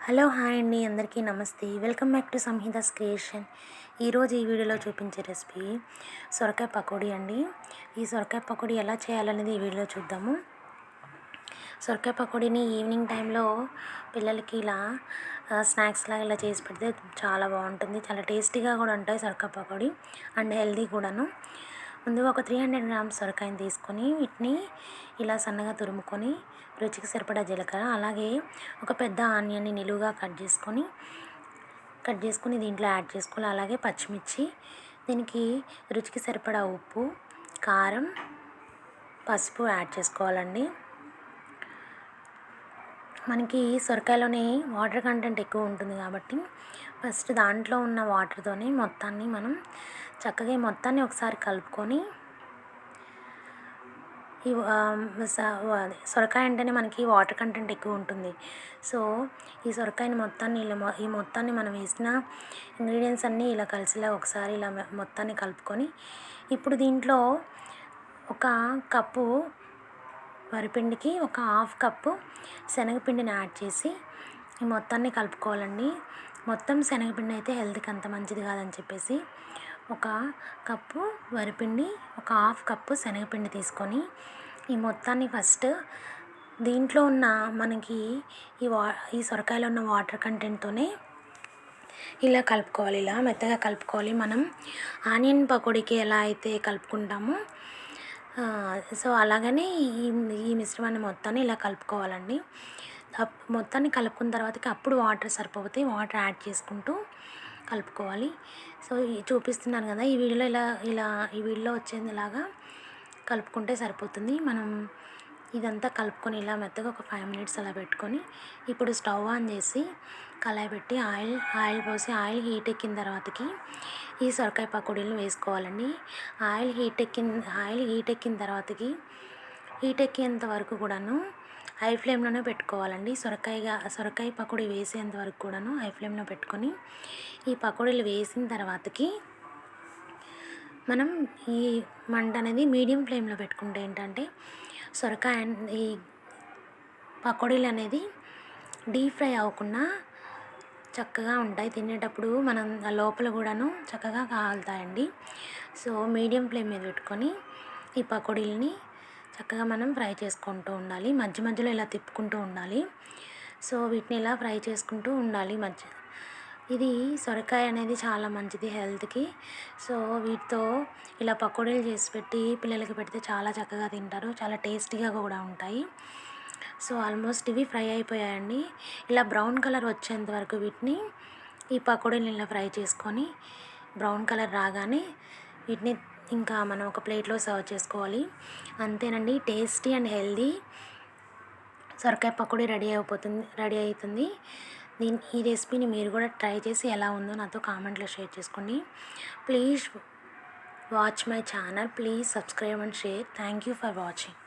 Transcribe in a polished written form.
Hello hi అండి, అందరికీ నమస్తే. Welcome back to Samhita's creation. ఈరోజు ఈ వీడియోలో చూపించే రెసిపీ సొరకాయ పకోడీ అండి. ఈ సొరకాయ పకోడీ ఎలా చేయాలనేది ఈ వీడియోలో చూద్దాము. సొరకాయ పకోడీని ఈవినింగ్ టైంలో పిల్లలకి ఇలా స్నాక్స్ లాగా ఇలా చేసి పెడితే చాలా బాగుంటుంది. చాలా టేస్టీగా కూడా ఉంటాయి సొరకాయ పకోడీ, అండ్ హెల్దీ కూడాను. ముందుగా ఒక 300 గ్రామ్స్ సొరకాయని తీసుకొని వీటిని ఇలా సన్నగా తురుముకొని రుచికి సరిపడా జీలకర్ర, అలాగే ఒక పెద్ద ఆనియన్ని నిలువుగా కట్ చేసుకొని దీంట్లో యాడ్ చేసుకోవాలి. అలాగే పచ్చిమిర్చి, దీనికి రుచికి సరిపడా ఉప్పు, కారం, పసుపు యాడ్ చేసుకోవాలండి. మనకి సొరకాయలోనే వాటర్ కంటెంట్ ఎక్కువ ఉంటుంది కాబట్టి ఫస్ట్ దాంట్లో ఉన్న వాటర్తోనే మొత్తాన్ని మనం చక్కగా మొత్తాన్ని ఒకసారి కలుపుకొని ఈ సొరకాయ అంటేనే మనకి వాటర్ కంటెంట్ ఎక్కువ ఉంటుంది. సో ఈ సొరకాయని మొత్తాన్ని మనం వేసిన ఇంగ్రీడియంట్స్ అన్నీ ఇలా కలిసిలా ఒకసారి ఇలా మొత్తాన్ని కలుపుకొని ఇప్పుడు దీంట్లో ఒక కప్పు వరిపిండికి ఒక హాఫ్ కప్పు శనగపిండిని యాడ్ చేసి ఈ మొత్తాన్ని కలుపుకోవాలండి. మొత్తం శనగపిండి అయితే హెల్త్కి అంత మంచిది కాదని చెప్పేసి ఒక కప్పు వరిపిండి, ఒక హాఫ్ కప్పు శనగపిండి తీసుకొని ఈ మొత్తాన్ని ఫస్ట్ దీంట్లో ఉన్న మనకి ఈ సొరకాయలో ఉన్న వాటర్ కంటెంట్తోనే ఇలా కలుపుకోవాలి. ఇలా మెత్తగా కలుపుకోవాలి. మనం ఆనియన్ పకోడీకి ఎలా అయితే కలుపుకుంటామో సో అలాగనే ఈ మిశ్రమాన్ని మొత్తాన్ని ఇలా కలుపుకోవాలండి. మొత్తాన్ని కలుపుకున్న తర్వాతకి అప్పుడు వాటర్ సరిపోతే వాటర్ యాడ్ చేసుకుంటూ కలుపుకోవాలి. సో చూపిస్తున్నాను కదా, ఈ వీడియోలో వచ్చేలాగా కలుపుకుంటే సరిపోతుంది. మనం ఇదంతా కలుపుకొని ఇలా మెత్తగా ఒక 5 minutes అలా పెట్టుకొని ఇప్పుడు స్టవ్ ఆన్ చేసి కళాయి పెట్టి ఆయిల్ పోసి ఆయిల్ హీట్ ఎక్కిన తర్వాతకి ఈ సొరకాయ పకోడీలను వేసుకోవాలండి. ఆయిల్ హీట్ ఎక్కిన తర్వాతకి హీట్ ఎక్కేంత వరకు కూడాను హై ఫ్లేమ్లోనే పెట్టుకోవాలండి. సొరకాయ పకోడీ వేసేంత వరకు కూడాను హై ఫ్లేమ్లో పెట్టుకొని ఈ పకోడీలు వేసిన తర్వాతకి మనం ఈ మంట అనేది మీడియం ఫ్లేమ్లో పెట్టుకుంటే ఏంటంటే సొరకాయ ఈ పకోడీలు అనేది డీప్ ఫ్రై అవ్వకుండా చక్కగా ఉంటాయి. తినేటప్పుడు మనం లోపల కూడాను చక్కగా కాలుతాయండి. సో మీడియం ఫ్లేమ్ మీద పెట్టుకొని ఈ పకోడీలని చక్కగా మనం ఫ్రై చేసుకుంటూ ఉండాలి. మధ్య మధ్యలో ఇలా తిప్పుకుంటూ ఉండాలి. సో వీటిని ఇలా ఫ్రై చేసుకుంటూ ఉండాలి. ఇది సొరకాయ అనేది చాలా మంచిది హెల్త్కి. సో వీటితో ఇలా పకోడీలు చేసి పెట్టి పిల్లలకి పెడితే చాలా చక్కగా తింటారు. చాలా టేస్టీగా కూడా ఉంటాయి. సో ఆల్మోస్ట్ ఇవి ఫ్రై అయిపోయాయండి. ఇలా బ్రౌన్ కలర్ వచ్చేంత వరకు వీటిని ఈ పకోడీలు ఇలా ఫ్రై చేసుకొని బ్రౌన్ కలర్ రాగానే వీటిని ఇంకా మనం ఒక ప్లేట్లో సర్వ్ చేసుకోవాలి. అంతేనండి, టేస్టీ అండ్ హెల్దీ సొరకాయ పకోడీ రెడీ అవుతుంది. ఈ రెసిపీని మీరు కూడా ట్రై చేసి ఎలా ఉందో నాతో కామెంట్లో షేర్ చేసుకోండి. Please watch my channel. Please subscribe and share. Thank you for watching.